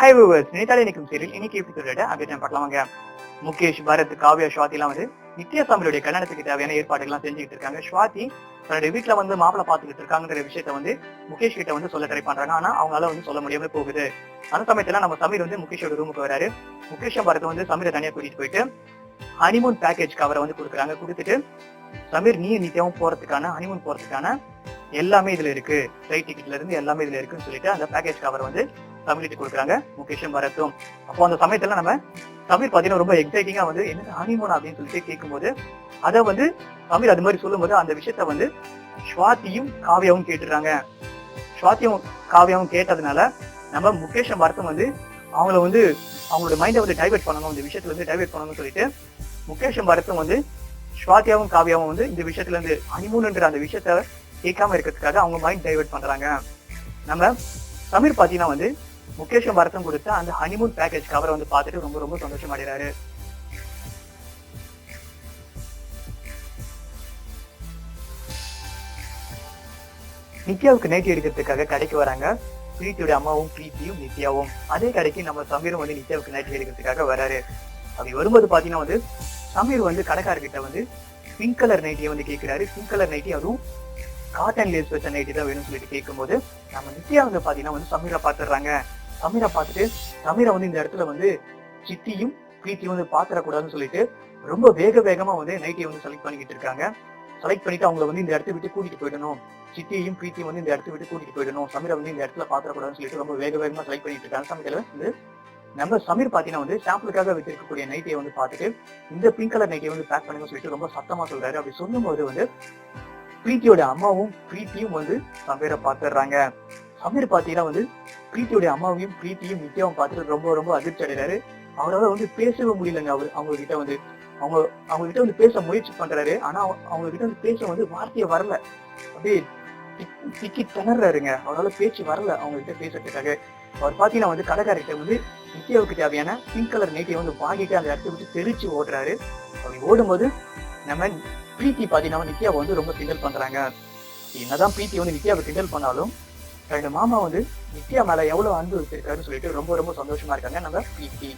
Hi viewers, நினைத்தாலே நிற்கும் serial இன்னைக்கு எபிசோட அப்டேட் பார்க்கலாமாங்க. முகேஷ், பரத், காவ்யா, ஸ்வாதி எல்லாம் வந்து நித்யாசாமியோட கல்யாணத்துக்கு தேவையான ஏற்பாடுகள்லாம் செஞ்சுக்கிட்டு இருக்காங்க. ஸ்வாதி தன்னுடைய வீட்டுல வந்து மாப்பிளை பார்த்துக்கிட்டு இருக்காங்கிற விஷயத்த வந்து முகேஷ் கிட்ட வந்து சொல்ல ட்ரை பண்றாங்க. ஆனா அவங்களால வந்து சொல்ல முடியாம போகுது. அந்த சமயத்துல நம்ம சமீர் வந்து முகேஷோட ரூமுக்கு வராரு. முகேஷும் பரத் வந்து சமீரை தனியா கூட்டிட்டு போயிட்டு ஹனிமூன் பேக்கேஜ் கவரை வந்து கொடுக்குறாங்க. கொடுத்துட்டு சமீர் நீ நித்யாவும் போறதுக்கான ஹனிமூன் போறதுக்கான எல்லாமே இதுல இருக்கு, ஃபிளைட் டிக்கெட்ல இருந்து எல்லாமே இதுல இருக்குன்னு சொல்லிட்டு அந்த பேக்கேஜ் கவர் வந்து சமீர்கிட்ட கொடுக்குறாங்க. முகேஷும் பரத்தும் அப்போ அந்த சமயத்துல நம்ம சமீர் பாத்தீங்கன்னா ரொம்ப எக்ஸைட்டிங்கா வந்து என்ன ஹனிமூன் அப்படின்னு சொல்லிட்டு கேட்கும்போது அதை வந்து சமீர் அது மாதிரி சொல்லும் போது அந்த விஷயத்த வந்து ஸ்வாதியும் காவ்யாவும் கேட்டுறாங்க. ஸ்வாதியும் காவ்யாவும் கேட்டதுனால நம்ம முகேஷும் பரத்தும் வந்து அவங்கள வந்து அவங்களோட மைண்டை வந்து டைவெர்ட் பண்ணணும், இந்த விஷயத்துல வந்து டைவெர்ட் பண்ணணும்னு சொல்லிட்டு முகேஷும் பரத்தும் வந்து ஸ்வாதியாவும் காவ்யாவும் வந்து இந்த விஷயத்துல இருந்து ஹனிமூன்ன்ற அந்த விஷயத்த கேட்காம இருக்கிறதுக்காக அவங்க மைண்ட் டைவெர்ட் பண்றாங்க. நம்ம சமீர் பாத்தீங்கன்னா வந்து முகேஷும் பரத்தும் கொடுத்த அந்த ஹனிமூன் பேக்கேஜ் கவரை வந்து பார்த்துட்டு ரொம்ப ரொம்ப சந்தோஷம் அடைகிறாரு. நித்யாவுக்கு நைட்டி எடுக்கிறதுக்காக கடைக்கு வராங்க. பிரீத்தியோட அம்மாவும் பிரீத்தியும் நித்யாவும் அதே கடைக்கு நம்ம சமீரும் வந்து நித்யாவுக்கு நைட்டி எடுக்கிறதுக்காக வராரு. அப்படி வரும்போது பாத்தீங்கன்னா வந்து சமீர் வந்து கடைக்காரர்கிட்ட வந்து பிங்க் கலர் நைட்டியை வந்து கேட்கிறாரு. பிங்க் கலர் நைட்டி, அதுவும் காட்டன் லேஸ் வச்ச நைட்டி தான் வேணும்னு சொல்லிட்டு கேட்கும்போது நம்ம நித்யா வந்து பாத்தீங்கன்னா வந்து சமீரை பாத்துடுறாங்க. சமீரை பார்த்துட்டு சமீரை வந்து இந்த இடத்துல வந்து சித்தியும் பிரீத்தியும் வந்து பாத்திரக்கூடாதுன்னு சொல்லிட்டு ரொம்ப வேகமா வந்து நைட்டியை வந்து செலக்ட் பண்ணிக்கிட்டு இருக்காங்க. செலக்ட் பண்ணிட்டு அவங்களை வந்து இந்த இடத்த விட்டு கூட்டிட்டு போயிடணும், சித்தியும் பிரீத்தியும் வந்து இந்த இடத்த விட்டு கூட்டிட்டு போயிடணும், சமீரை வந்து இந்த இடத்துல பாத்திரக்கூடாதுன்னு சொல்லிட்டு ரொம்ப வேகமா செலக்ட் பண்ணிட்டு இருக்காங்க. சமயத்துல வந்து நம்ம சமீர் பாத்தீங்கன்னா வந்து சாம்பிளுக்காக வச்சிருக்கக்கூடிய நைட்டியை வந்து பார்த்துட்டு இந்த பிங்க் கலர் நைட்டியை வந்து பேக் பண்ணுங்க சொல்லிட்டு ரொம்ப சத்தமா சொல்றாரு. அப்படி சொல்லும் போது வந்து பிரீத்தியோட அம்மாவும் பிரீத்தியும் வந்து சமீரை பாத்துடுறாங்க. சமீர் பாத்தீங்கன்னா வந்து பிரீத்தியோட அம்மாவையும் பிரீத்தியும் நித்யாவும் பார்த்துட்டு ரொம்ப ரொம்ப அதிர்ச்சி அடைகிறாரு. அவரால் வந்து பேசவே முடியலங்க. அவங்க கிட்ட வந்து அவங்க கிட்ட வந்து பேச முயற்சி பண்றாரு. ஆனா அவங்க கிட்ட வந்து பேச வந்து வார்த்தையே வரல. அப்படியே திக்கி திணறாருங்க. அவரால் பேச்சு வரல அவங்க கிட்ட பேசுறதுக்காக. அவர் பாத்தீங்கன்னா வந்து கடைக்காரர்கிட்ட வந்து நித்யாவுக்கு தேவையான பிங்க் கலர் நைட்டியை வந்து வாங்கிட்டு அந்த இடத்த விட்டு தெரிச்சு ஓடுறாரு. அப்படி ஓடும்போது நம்ம பிரீத்தி பாத்தீங்கன்னா நித்யாவை வந்து ரொம்ப கிண்டல் பண்றாங்க. என்னதான் பிரீத்தி வந்து நித்யாவை கிண்டல் பண்ணாலும் ரெண்டு மாமா வந்து நித்யா மேல எவ்வளவு அன்பு வச்சிருக்காருன்னு சொல்லிட்டு ரொம்ப ரொம்ப சந்தோஷமா இருக்காங்க நம்ம பிரீத்தி.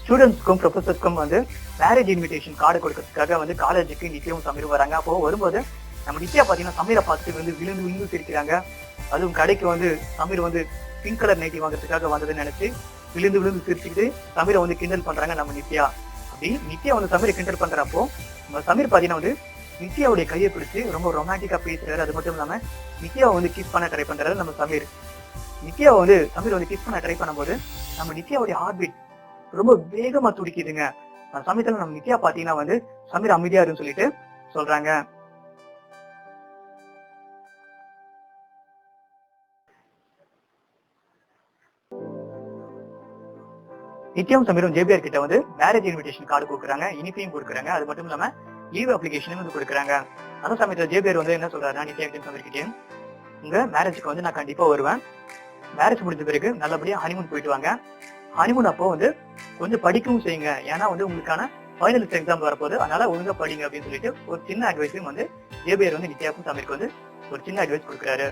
ஸ்டூடெண்ட்ஸ்க்கும் ப்ரொஃபசர்ஸ்க்கும் வந்து மேரேஜ் இன்விடேஷன் கார்டு கொடுக்கறதுக்காக வந்து காலேஜுக்கு நித்யாவும் சமீரும் வராங்க. அப்போ வரும்போது நம்ம நித்யா பாத்தீங்கன்னா சமீரை பார்த்துட்டு வந்து விழுந்து சிரிக்கிறாங்க. அதுவும் கடைக்கு வந்து சமீர் வந்து பிங்க் கலர் நைட்டி வாங்குறதுக்காக வந்ததுன்னு நினைச்சு விழுந்து சிரிச்சுக்கிட்டு சமீரை வந்து கிண்டல் பண்றாங்க நம்ம நித்யா. அப்படி நித்யா வந்து சமீரை கிண்டல் பண்றப்போ நம்ம சமீர் பாத்தீங்கன்னா வந்து நித்யாவுடைய கையை பிடிச்சு ரொம்ப ரொமான்டிக்கா பேசுறாரு. அது மட்டும் இல்லாம நித்யாவை வந்து கிஸ் பண்ண ட்ரை பண்றாரு நம்ம சமீர். நித்யாவை வந்து சமீர் வந்து கிஸ் பண்ண ட்ரை பண்ணும்போது நம்ம நித்யாவுடைய ஹார்ட் பீட் ரொம்ப வேகமா துடிக்குதுங்க. அந்த சமயத்துல நம்ம நித்யா பாத்தீங்கன்னா வந்து சமீர் அமைதியா இருக்குன்னு சொல்லிட்டு சொல்றாங்க. நித்யாவும் சமீரும் ஜேபிஆர் கிட்ட வந்து மேரேஜ் இன்விடேஷன் கார்டு கொடுக்குறாங்க, இனிப்பையும் கொடுக்குறாங்க. அது மட்டும் இல்லாம லீவ் அப்ளிகேஷனும் வந்து கொடுக்குறாங்க. அந்த சமயத்துல ஜேபிஆர் வந்து என்ன சொல்றாருன்னா நித்யா கிட்ட சமீர் கிட்டே உங்க மேரேஜுக்கு வந்து நான் கண்டிப்பா வருவேன், மேரேஜ் முடிஞ்ச பிறகு நல்லபடியா ஹனிமூன் போயிட்டு வாங்க, ஹனிமூன் அப்போ வந்து கொஞ்சம் படிக்கவும் செய்யுங்க, ஏன்னா வந்து உங்களுக்கான ஃபைனலிஸ்ட் எக்ஸாம் வரப்போகுது, அதனால ஒழுங்கா படிங்க அப்படின்னு சொல்லிட்டு ஒரு சின்ன அட்வைஸும் வந்து ஜேபிஆர் வந்து நித்யாவுக்கும் சமீருக்கு வந்து ஒரு சின்ன அட்வைஸ் கொடுக்குறாரு.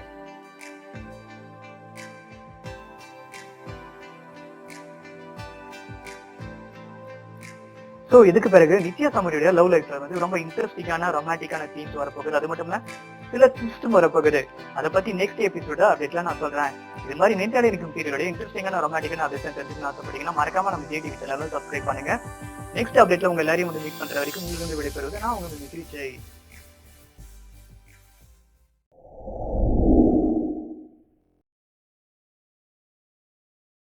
ஸோ இதுக்கு பிறகு நித்யா சமீரோட லவ் லைஃப்ல வந்து ரொம்ப இன்ட்ரெஸ்டிங்கான ரொமான்டிக்கான சீன்ஸ் வரப்போகுது. அது மட்டும் இல்ல சில ட்விஸ்டும் வரப்போகுது. அதை பத்தி நெக்ஸ்ட் எபிசோட அப்டேட்லாம் நான் சொல்றேன். இது மாதிரி நினைத்தாலே நிற்கும் சீரியலோட இன்ட்ரெஸ்டிங்கான ரொமான்டிக்கான அப்டேட் தெரிஞ்சுக்கணும் ஆசைப்பட்டீங்கன்னா மறக்காம நம்ம ஜேடிவி சேனலை சப்ஸ்கிரைப் பண்ணுங்க. நெக்ஸ்ட் அப்டேட்ல உங்க எல்லாரையும் வந்து மீட் பண்ற வரைக்கும் உங்களுக்கு விடைபெறுவது நான் உங்களுக்கு